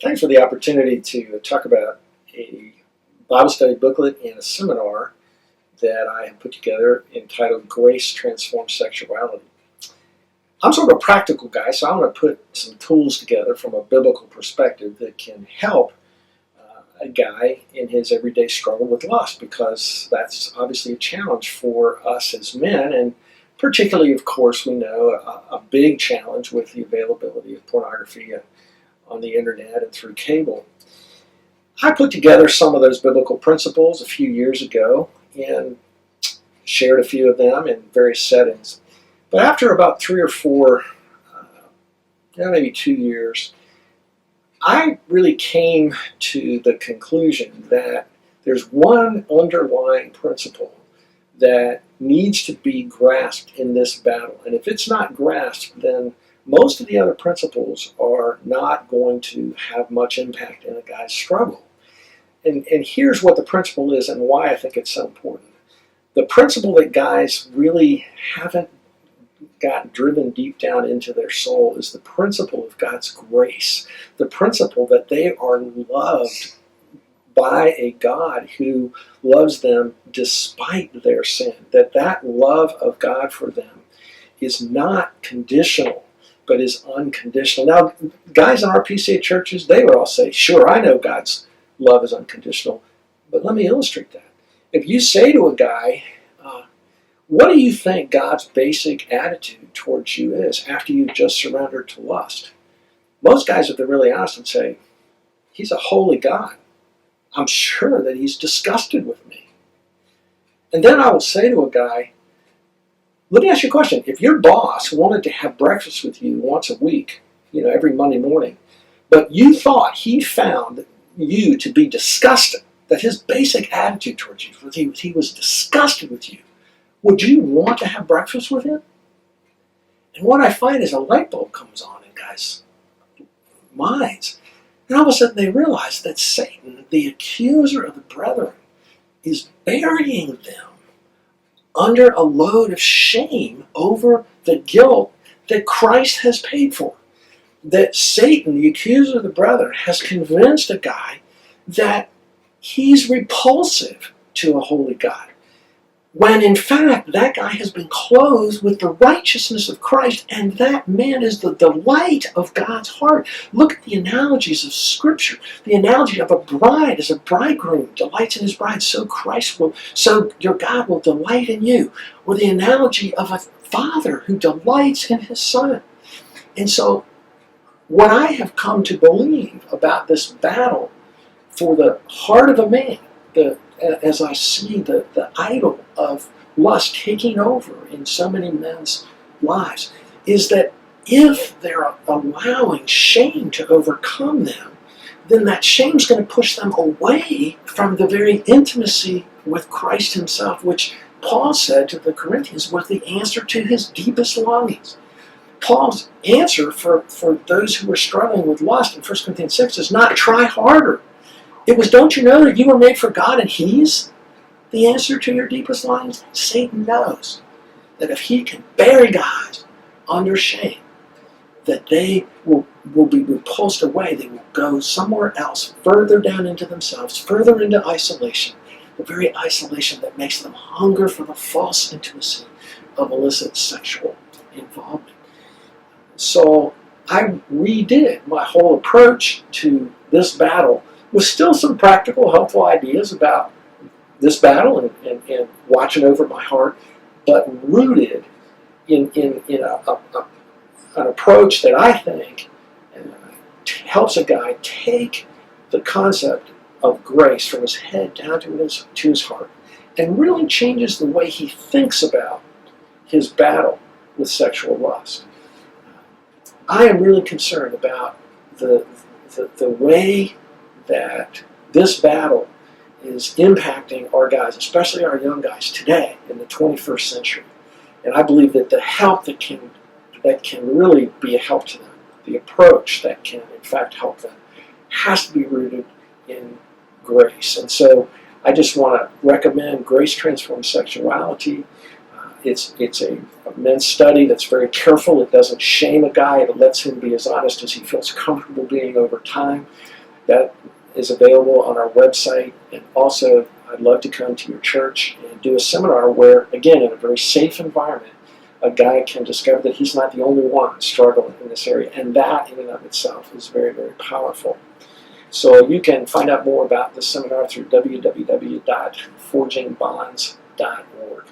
Thanks for the opportunity to talk about a Bible study booklet and a seminar that I have put together entitled Grace Transforms Sexuality. I'm sort of a practical guy, so I want to put some tools together from a biblical perspective that can help a guy in his everyday struggle with lust, because that's obviously a challenge for us as men, and particularly, of course, we know a big challenge with the availability of pornography on the internet and through cable. I put together some of those biblical principles a few years ago and shared a few of them in various settings. But after about 3 or 4, maybe 2 years, I really came to the conclusion that there's one underlying principle that needs to be grasped in this battle. And if it's not grasped, then most of the other principles are not going to have much impact in a guy's struggle. And here's what the principle is and why I think it's so important. The principle that guys really haven't got driven deep down into their soul is the principle of God's grace. The principle that they are loved by a God who loves them despite their sin. That love of God for them is not conditional, but is unconditional. Now, guys in our PCA churches, they would all say, sure, I know God's love is unconditional, but let me illustrate that. If you say to a guy, what do you think God's basic attitude towards you is after you've just surrendered to lust? Most guys, if they're really honest, would say, He's a holy God. I'm sure that He's disgusted with me. And then I will say to a guy, let me ask you a question. If your boss wanted to have breakfast with you once a week, every Monday morning, but you thought he found you to be disgusted, that his basic attitude towards you, he was disgusted with you, would you want to have breakfast with him? And what I find is a light bulb comes on in guys' minds. And all of a sudden they realize that Satan, the accuser of the brethren, is burying them under a load of shame over the guilt that Christ has paid for. That Satan, the accuser of the brethren, has convinced a guy that he's repulsive to a holy God, when in fact that guy has been clothed with the righteousness of Christ, and that man is the delight of God's heart. Look at the analogies of Scripture. The analogy of a bride, as a bridegroom delights in his bride, so your God will delight in you. Or the analogy of a father who delights in his son. And so what I have come to believe about this battle for the heart of a man, as I see the idol of lust taking over in so many men's lives, is that if they're allowing shame to overcome them, then that shame's going to push them away from the very intimacy with Christ Himself, which Paul said to the Corinthians was the answer to his deepest longings. Paul's answer for those who were struggling with lust in 1 Corinthians 6 is not try harder. It was, don't you know that you were made for God and He's the answer to your deepest longings? Satan knows that if he can bury guys under shame, that they will be repulsed away. They will go somewhere else, further down into themselves, further into isolation, the very isolation that makes them hunger for the false intimacy of illicit sexual involvement. So I redid my whole approach to this battle with still some practical, helpful ideas about this battle and watching over my heart, but rooted in an approach that I think helps a guy take the concept of grace from his head down to his heart, and really changes the way he thinks about his battle with sexual lust. I am really concerned about the way that this battle is impacting our guys, especially our young guys today in the 21st century. And I believe that the help that can really be a help to them, the approach that can in fact help them, has to be rooted in grace. And so I just want to recommend Grace Transforms Sexuality. It's a men's study that's very careful. It doesn't shame a guy. It lets him be as honest as he feels comfortable being over time. That is available on our website. And also, I'd love to come to your church and do a seminar where, again, in a very safe environment, a guy can discover that he's not the only one struggling in this area. And that, in and of itself, is very, very powerful. So you can find out more about the seminar through www.forgingbonds.org.